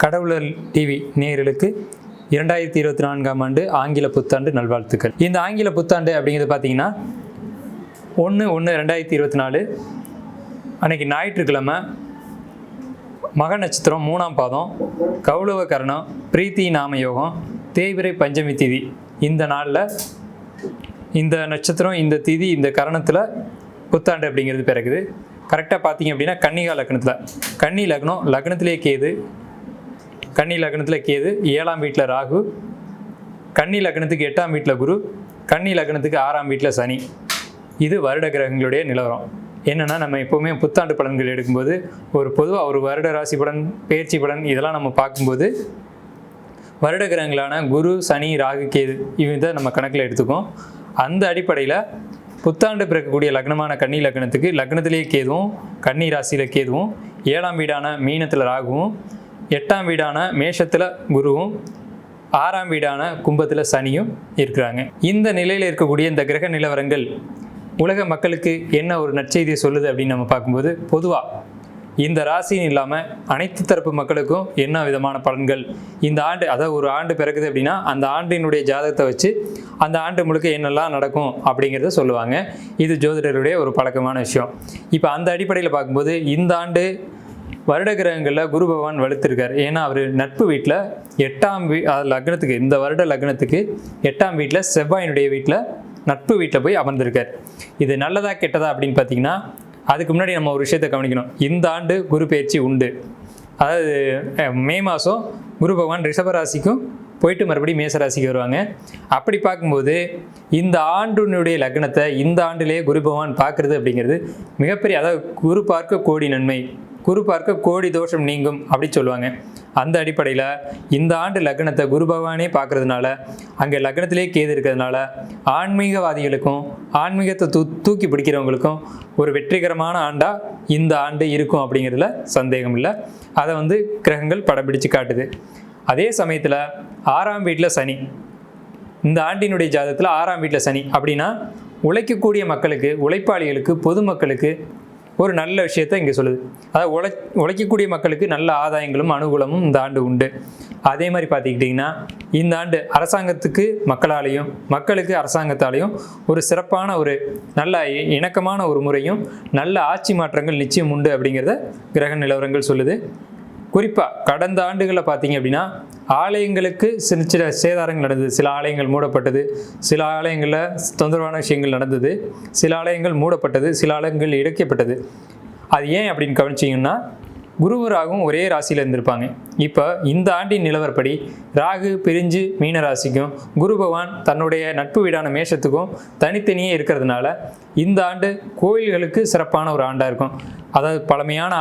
கடவுளர் TV நேயர்களுக்கு 2024ஆம் ஆண்டு ஆங்கில புத்தாண்டு நல்வாழ்த்துக்கள். இந்த ஆங்கில புத்தாண்டு அப்படிங்கிறது பார்த்தீங்கன்னா 1/1/2024 அன்னைக்கு ஞாயிற்றுக்கிழமை மக நட்சத்திரம் 3ஆம் பாதம், கௌளவ கரணம், பிரீத்தி நாம யோகம், தேய்பிறை பஞ்சமி திதி. இந்த நாளில் இந்த நட்சத்திரம், இந்த திதி, இந்த கரணத்தில் புத்தாண்டு அப்படிங்கிறது பிறகுது. கரெக்டாக பார்த்தீங்க அப்படின்னா கன்னிகா லக்னத்தில், கன்னி லக்னம், லக்னத்திலே கேது, கன்னி லக்னத்தில் கேது, 7ஆம் வீட்டில் ராகு, கன்னி லக்னத்துக்கு 8ஆம் வீட்டில் குரு, கன்னி லக்னத்துக்கு 6ஆம் வீட்டில் சனி. இது வருட கிரகங்களுடைய நிலவரம். என்னென்னா, நம்ம எப்போவுமே புத்தாண்டு பலன்கள் எடுக்கும்போது பொதுவாக ஒரு வருட ராசி பலன், பெயர்ச்சி பலன் இதெல்லாம் நம்ம பார்க்கும்போது வருட கிரகங்களான குரு, சனி, ராகு, கேது இதை நம்ம கணக்கில் எடுத்துக்கோம். அந்த அடிப்படையில் புத்தாண்டு பிறக்கக்கூடிய லக்னமான கன்னி லக்னத்துக்கு லக்னத்திலேயே கேதுவும், கன்னி ராசியில் கேதுவும், 7ஆம் வீடான மீனத்தில் ராகுவும், 8ஆம் வீடான மேஷத்தில் குருவும், 6ஆம் வீடான கும்பத்தில் சனியும் இருக்கிறாங்க. இந்த நிலையில் இருக்கக்கூடிய இந்த கிரக நிலவரங்கள் உலக மக்களுக்கு என்ன ஒரு நற்செய்தியை சொல்லுது அப்படின்னு நம்ம பார்க்கும்போது, பொதுவாக இந்த ராசின்னு இல்லாமல் அனைத்து தரப்பு மக்களுக்கும் என்ன விதமான பலன்கள் இந்த ஆண்டு, அதாவது ஒரு ஆண்டு பிறகுது அப்படின்னா அந்த ஆண்டினுடைய ஜாதகத்தை வச்சு அந்த ஆண்டு முழுக்க என்னெல்லாம் நடக்கும் அப்படிங்கிறத சொல்லுவாங்க. இது ஜோதிடருடைய ஒரு பழக்கமான விஷயம். இப்போ அந்த அடிப்படையில் பார்க்கும்போது இந்த ஆண்டு வருட கிரகங்களில் குரு பகவான் வலுத்திருக்கார். ஏன்னா அவர் நட்பு வீட்டில் 8ஆம் லக்னத்துக்கு, இந்த வருட லக்னத்துக்கு 8ஆம் வீட்டில் செவ்வாயினுடைய வீட்டில் நட்பு வீட்டில் போய் அமர்ந்திருக்கார். இது நல்லதா கெட்டதா அப்படின்னு பார்த்தீங்கன்னா, அதுக்கு முன்னாடி நம்ம ஒரு விஷயத்தை கவனிக்கணும். இந்த ஆண்டு குரு பயிற்சி உண்டு. அதாவது மே மாதம் குரு பகவான் ரிஷபராசிக்கும் போயிட்டு மறுபடியும் மேசராசிக்கு வருவாங்க. அப்படி பார்க்கும்போது இந்த ஆண்டினுடைய லக்னத்தை இந்த ஆண்டிலேயே குரு பகவான் பார்க்குறது அப்படிங்கிறது மிகப்பெரிய, அதாவது குரு பார்க்க கோடி நன்மை, குரு பார்க்க கோடி தோஷம் நீங்கும் அப்படி சொல்லுவாங்க. அந்த அடிப்படையில் இந்த ஆண்டு லக்னத்தை குரு பகவானே பார்க்கறதுனால, அங்கே லக்னத்திலே கேது இருக்கிறதுனால ஆன்மீகவாதிகளுக்கும் ஆன்மீகத்தை தூக்கி பிடிக்கிறவங்களுக்கும் ஒரு வெற்றிகரமான ஆண்டாக இந்த ஆண்டு இருக்கும் அப்படிங்கிறதுல சந்தேகம் இல்லை. அதை கிரகங்கள் படம் பிடிச்சு காட்டுது. அதே சமயத்தில் 6ஆம் வீட்டில் சனி, இந்த ஆண்டினுடைய ஜாதகத்தில் 6ஆம் வீட்டில் சனி அப்படின்னா உழைக்கக்கூடிய மக்களுக்கு, உழைப்பாளிகளுக்கு, பொதுமக்களுக்கு ஒரு நல்ல விஷயத்தை இங்கே சொல்லுது. அதாவது உழைக்கக்கூடிய மக்களுக்கு நல்ல ஆதாயங்களும் அனுகூலமும் இந்த ஆண்டு உண்டு. அதே மாதிரி பார்த்துக்கிட்டிங்கன்னா இந்த ஆண்டு அரசாங்கத்துக்கு மக்களாலேயும், மக்களுக்கு அரசாங்கத்தாலேயும் ஒரு சிறப்பான ஒரு நல்ல இணக்கமான ஒரு முறையும் நல்ல ஆட்சி மாற்றங்கள் நிச்சயம் உண்டு அப்படிங்கிறத கிரக நிலவரங்கள் சொல்லுது. குறிப்பாக கடந்த ஆண்டுகளில் பார்த்தீங்க அப்படின்னா ஆலயங்களுக்கு சின்ன சின்ன சேதாரங்கள் நடந்தது. சில ஆலயங்கள் மூடப்பட்டது, சில ஆலயங்களில் தொந்தரவான விஷயங்கள் நடந்தது, சில ஆலயங்கள் மூடப்பட்டது, சில ஆலயங்கள் இடைக்கப்பட்டது. அது ஏன் அப்படின்னு கவனிச்சிங்கன்னா, குருவும் ராகும் ஒரே ராசியில் இருந்திருப்பாங்க. இப்போ இந்த ஆண்டின் நிலவரப்படி ராகு பிரிஞ்சு மீன ராசிக்கும், குரு பகவான் தன்னுடைய நட்பு வீடான மேஷத்துக்கும் தனித்தனியே இருக்கிறதுனால இந்த ஆண்டு கோயில்களுக்கு சிறப்பான ஒரு ஆண்டாக இருக்கும். அதாவது பழமையான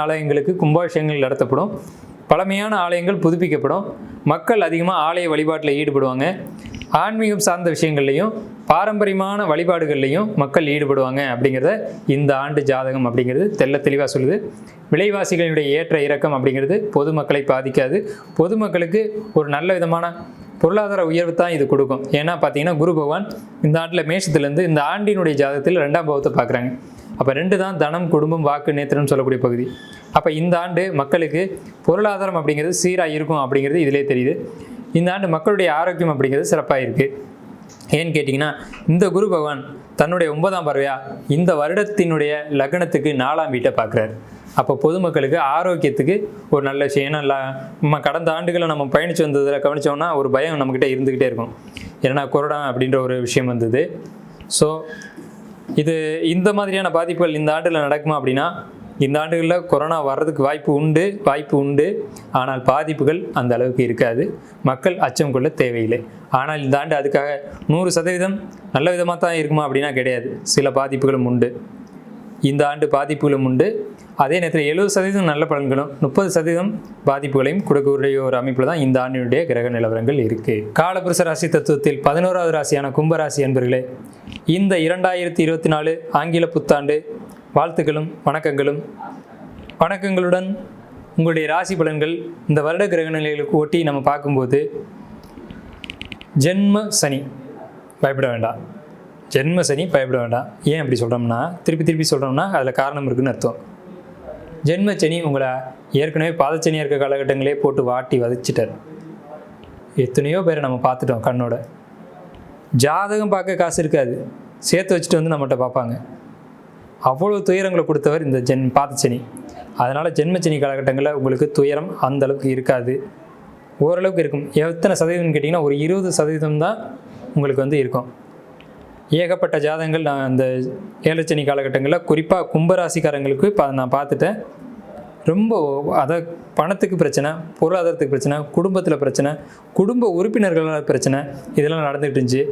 ஆலயங்களுக்கு கும்பாபிஷேகங்கள் நடத்தப்படும், பழமையான ஆலயங்கள் புதுப்பிக்கப்படும், மக்கள் அதிகமாக ஆலய வழிபாட்டில் ஈடுபடுவாங்க, ஆன்மீகம் சார்ந்த விஷயங்கள்லையும் பாரம்பரியமான வழிபாடுகள்லையும் மக்கள் ஈடுபடுவாங்க அப்படிங்கிறத இந்த ஆண்டு ஜாதகம் அப்படிங்கிறது தெள்ள தெளிவாக சொல்லுது. விலைவாசிகளுடைய ஏற்ற இறக்கம் அப்படிங்கிறது பொதுமக்களை பாதிக்காது. பொதுமக்களுக்கு ஒரு நல்ல விதமான பொருளாதார உயர்வு தான் இது கொடுக்கும். ஏன்னா பார்த்தீங்கன்னா குரு பகவான் இந்த ஆண்டில் மேஷத்துலேருந்து இந்த ஆண்டினுடைய ஜாதகத்தில் 2ஆம் பாவத்தை பார்க்குறாங்க. அப்போ 2 தான் தனம், குடும்பம், வாக்கு, நேத்திரம்னு சொல்லக்கூடிய பகுதி. அப்போ இந்த ஆண்டு மக்களுக்கு பொருளாதாரம் அப்படிங்கிறது சீராக இருக்கும் அப்படிங்கிறது இதிலே தெரியுது. இந்த ஆண்டு மக்களுடைய ஆரோக்கியம் அப்படிங்கிறது சிறப்பாக இருக்குது. ஏன்னு கேட்டிங்கன்னா, இந்த குரு பகவான் தன்னுடைய 9ஆம் பார்வையாக இந்த வருடத்தினுடைய லக்னத்துக்கு 4ஆம் வீட்டை பார்க்குறாரு. அப்போ பொதுமக்களுக்கு ஆரோக்கியத்துக்கு ஒரு நல்ல விஷயம். ஏன்னா நம்ம கடந்த ஆண்டுகளை நம்ம பயணித்து வந்ததில் கவனித்தோம்னா ஒரு பயம் நம்மக்கிட்ட இருந்துக்கிட்டே இருக்கும். ஏன்னா கொரோனா அப்படின்ற ஒரு விஷயம் வந்தது. ஸோ இந்த மாதிரியான பாதிப்புகள் இந்த ஆண்டில் நடக்குமா அப்படின்னா, இந்த ஆண்டுகளில் கொரோனா வர்றதுக்கு வாய்ப்பு உண்டு. ஆனால் பாதிப்புகள் அந்த அளவுக்கு இருக்காது. மக்கள் அச்சம் கொள்ள தேவையில்லை. ஆனால் இந்த ஆண்டு அதுக்காக 100% நல்ல விதமாக தான் இருக்குமா அப்படின்னா கிடையாது. சில பாதிப்புகளும் உண்டு. இந்த ஆண்டு பாதிப்புகளும் உண்டு. அதே நேரத்தில் 70% நல்ல பலன்களும் 30% பாதிப்புகளையும் கொடுக்கக்கூடிய ஒரு அமைப்பில் தான் இந்த ஆண்டினுடைய கிரக நிலவரங்கள் இருக்குது. காலபுருஷ ராசி தத்துவத்தில் 11வது ராசியான கும்பராசி என்பர்களே, இந்த 2024 ஆங்கில புத்தாண்டு வாழ்த்துக்களும் வணக்கங்களுடன் உங்களுடைய ராசி பலன்கள் இந்த வருட கிரக நிலைகளுக்கு ஒட்டி நம்ம பார்க்கும்போது, ஜென்ம சனி பயப்பட வேண்டாம். ஏன் அப்படி சொல்கிறோம்னா, திருப்பி சொல்கிறோம்னா அதில் காரணம் இருக்குதுன்னு அர்த்தம். ஜென்மச்சனி உங்களை ஏற்கனவே பாதச்சனியாக இருக்க காலகட்டங்களே போட்டு வாட்டி வதச்சிட்டார். எத்தனையோ பேரை நம்ம பார்த்துட்டோம் கண்ணோட. ஜாதகம் பார்க்க காசு இருக்காது, சேர்த்து வச்சுட்டு வந்து நம்மகிட்ட பார்ப்பாங்க. அவ்வளோ துயரங்களை கொடுத்தவர் இந்த பாதச்சனி. அதனால் ஜென்மச்சனி காலகட்டங்களில் உங்களுக்கு துயரம் அந்தளவுக்கு இருக்காது, ஓரளவுக்கு இருக்கும். எத்தனை சதவீதம்னு கேட்டிங்கன்னா ஒரு 20% தான் உங்களுக்கு வந்து இருக்கும். ஏகப்பட்ட ஜாதகங்கள் நான் இந்த ஏழச்சனி காலகட்டங்களில் குறிப்பாக கும்பராசிக்காரங்களுக்கு நான் பார்த்துட்டேன். ரொம்ப பணத்துக்கு பிரச்சனை, பொருளாதாரத்துக்கு பிரச்சனை, குடும்பத்தில் பிரச்சனை, குடும்ப உறுப்பினர்களால் பிரச்சனை, இதெல்லாம் நடந்துகிட்டு இருந்துச்சு.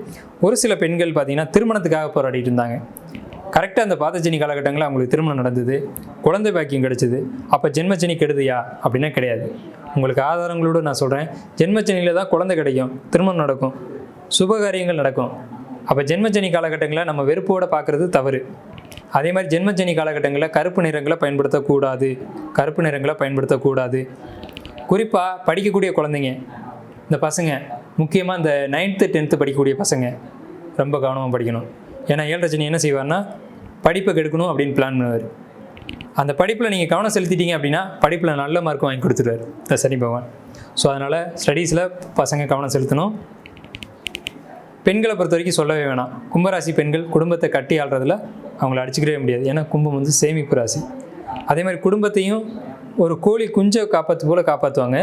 ஒரு சில பெண்கள் பார்த்திங்கன்னா திருமணத்துக்காக போராடிட்டு இருந்தாங்க. கரெக்டாக அந்த பாதச்சனி காலகட்டங்களில் அவங்களுக்கு திருமணம் நடந்தது, குழந்தை பாக்கியம் கிடச்சிது. அப்போ ஜென்மச்சனி கெடுதியா அப்படின்னா கிடையாது. உங்களுக்கு ஆதாரங்களோடு நான் சொல்கிறேன். ஜென்மச்சனியில் தான் குழந்தை கிடைக்கும், திருமணம் நடக்கும், சுபகாரியங்கள் நடக்கும். அப்போ ஜென்மச்சனி காலகட்டங்களில் நம்ம வெறுப்போடு பார்க்குறது தவறு. அதே மாதிரி ஜென்மச்சனி காலகட்டங்களில் கருப்பு நிறங்களை பயன்படுத்தக்கூடாது. குறிப்பாக படிக்கக்கூடிய குழந்தைங்க, இந்த பசங்க, முக்கியமாக இந்த 9th 10th படிக்கக்கூடிய பசங்க ரொம்ப கவனமாக படிக்கணும். ஏன்னா ஏழரச்சனி என்ன செய்வார்னா படிப்பை கெடுக்கணும் அப்படின்னு பிளான் பண்ணுவார். அந்த படிப்பில் நீங்கள் கவனம் செலுத்திட்டீங்க அப்படின்னா படிப்பில் நல்ல மார்க் வாங்கி கொடுத்துருவார் இந்த சனி பகவான். ஸோ அதனால் ஸ்டடீஸில் பசங்க கவனம் செலுத்தணும். பெண்களை பொறுத்த வரைக்கும் சொல்லவே வேணாம். கும்பராசி பெண்கள் குடும்பத்தை கட்டி ஆள்றதில் அவங்கள அடிச்சுக்கவே முடியாது. ஏன்னா கும்பம் வந்து சேமிப்பு ராசி. அதே மாதிரி குடும்பத்தையும் ஒரு கோழி குஞ்சை காப்பாற்றுவாங்க.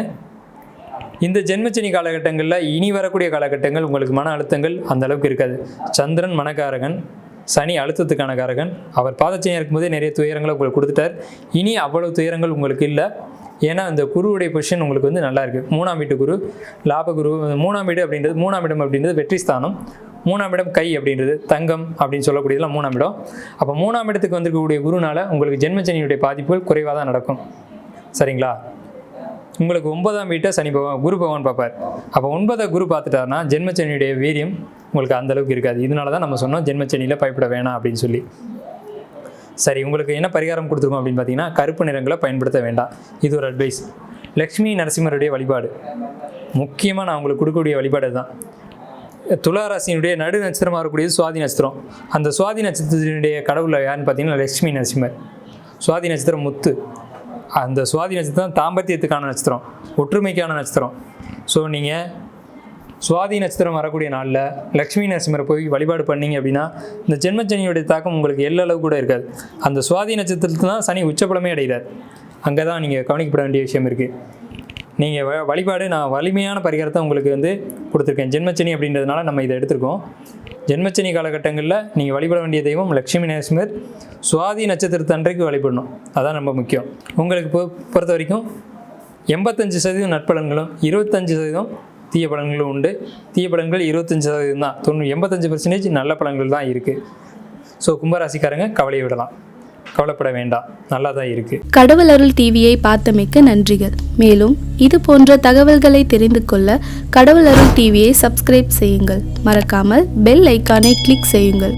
இந்த ஜென்மச்சனி காலகட்டங்களில் இனி வரக்கூடிய காலகட்டங்கள் உங்களுக்கு மன அழுத்தங்கள் அந்த அளவுக்கு இருக்காது. சந்திரன் மனக்காரகன், சனி அழுத்தத்துக்கான காரகன். அவர் பாதச்சனியாக இருக்கும்போதே நிறைய துயரங்களை உங்களுக்கு கொடுத்துட்டார். இனி அவ்வளோ துயரங்கள் உங்களுக்கு இல்லை. ஏன்னா இந்த குருவுடைய பொசிஷன் உங்களுக்கு வந்து நல்லா இருக்குது. 3ஆம் வீட்டு குரு, லாபகுரு. 3ஆம் இடம் அப்படின்றது வெற்றி ஸ்தானம். 3ஆம் இடம் கை அப்படின்றது தங்கம் அப்படின்னு சொல்லக்கூடியதெல்லாம் 3ஆம் இடம். அப்போ 3ஆம் இடத்துக்கு வந்திருக்கக்கூடிய குருனால உங்களுக்கு ஜென்மச்சனியுடைய பாதிப்புகள் குறைவாக தான் நடக்கும். சரிங்களா? உங்களுக்கு 9ஆம் வீட்டை குரு பகவான் பார்ப்பார். அப்போ 9 குரு பார்த்துட்டாருன்னா ஜென்மச்சனியுடைய வீரியம் உங்களுக்கு அந்தளவுக்கு இருக்காது. இதனால தான் நம்ம சொன்னோம் ஜென்மச்சனியில் பயப்பட வேணாம் அப்படின்னு சொல்லி. சரி, உங்களுக்கு என்ன பரிகாரம் கொடுத்துருக்கோம் அப்படின்னு பார்த்தீங்கன்னா கருப்பு நிறங்களை பயன்படுத்த வேண்டாம். இது ஒரு அட்வைஸ். லக்ஷ்மி நரசிம்மருடைய வழிபாடு முக்கியமாக நான் உங்களுக்கு கொடுக்கக்கூடிய வழிபாடு தான். துளாராசினுடைய நடு நட்சத்திரமாக இருக்கக்கூடியது சுவாதி நட்சத்திரம். அந்த சுவாதி நட்சத்திரத்தினுடைய கடவுள் யாருன்னு பார்த்தீங்கன்னா லக்ஷ்மி நரசிம்மர். சுவாதி நட்சத்திரம் முத்து. அந்த சுவாதி நட்சத்திரம் தாம்பத்தியத்துக்கான நட்சத்திரம், ஒற்றுமைக்கான நட்சத்திரம். ஸோ நீங்கள் சுவாதி நட்சத்திரம் வரக்கூடிய நாளில் லக்ஷ்மி நரசிம்மரை போய் வழிபாடு பண்ணிங்க அப்படின்னா இந்த ஜென்மச்சனியுடைய தாக்கம் உங்களுக்கு எல்லளவு கூட இருக்காது. அந்த சுவாதி நட்சத்திரத்தில் தான் சனி உச்சபலமே அடைகிறார். அங்கே தான் நீங்கள் கவனிக்கப்பட வேண்டிய விஷயம் இருக்குது. நீங்கள் வழிபாடு நான் வலிமையான பரிகாரத்தை உங்களுக்கு வந்து கொடுத்துருக்கேன். ஜென்மச்சனி அப்படின்றதுனால நம்ம இதை எடுத்திருக்கோம். ஜென்மச்சனி காலகட்டங்களில் நீங்கள் வழிபட வேண்டிய தெய்வம் லக்ஷ்மி நரசிம்மர். சுவாதி நட்சத்திரத்தன்றைக்கு வழிபடணும், அதான் ரொம்ப முக்கியம். உங்களுக்கு பொறுத்த வரைக்கும் 85% நற்பலன்களும் 25% தீய பலன்களும் உண்டு. தீய பலன்கள் 25% தான். 85% நல்ல பலன்கள் தான் இருக்குது. ஸோ கும்பராசிக்காரங்க கவலையை விடலாம், கவலைப்பட வேண்டாம், நல்லா தான் இருக்குது. கடவுள் அருள் டிவியை பார்த்தமைக்கு நன்றிகள். மேலும் இது போன்ற தகவல்களை தெரிந்து கொள்ள கடவுள் அருள் டிவியை சப்ஸ்கிரைப் செய்யுங்கள். மறக்காமல் பெல் ஐக்கானை கிளிக் செய்யுங்கள்.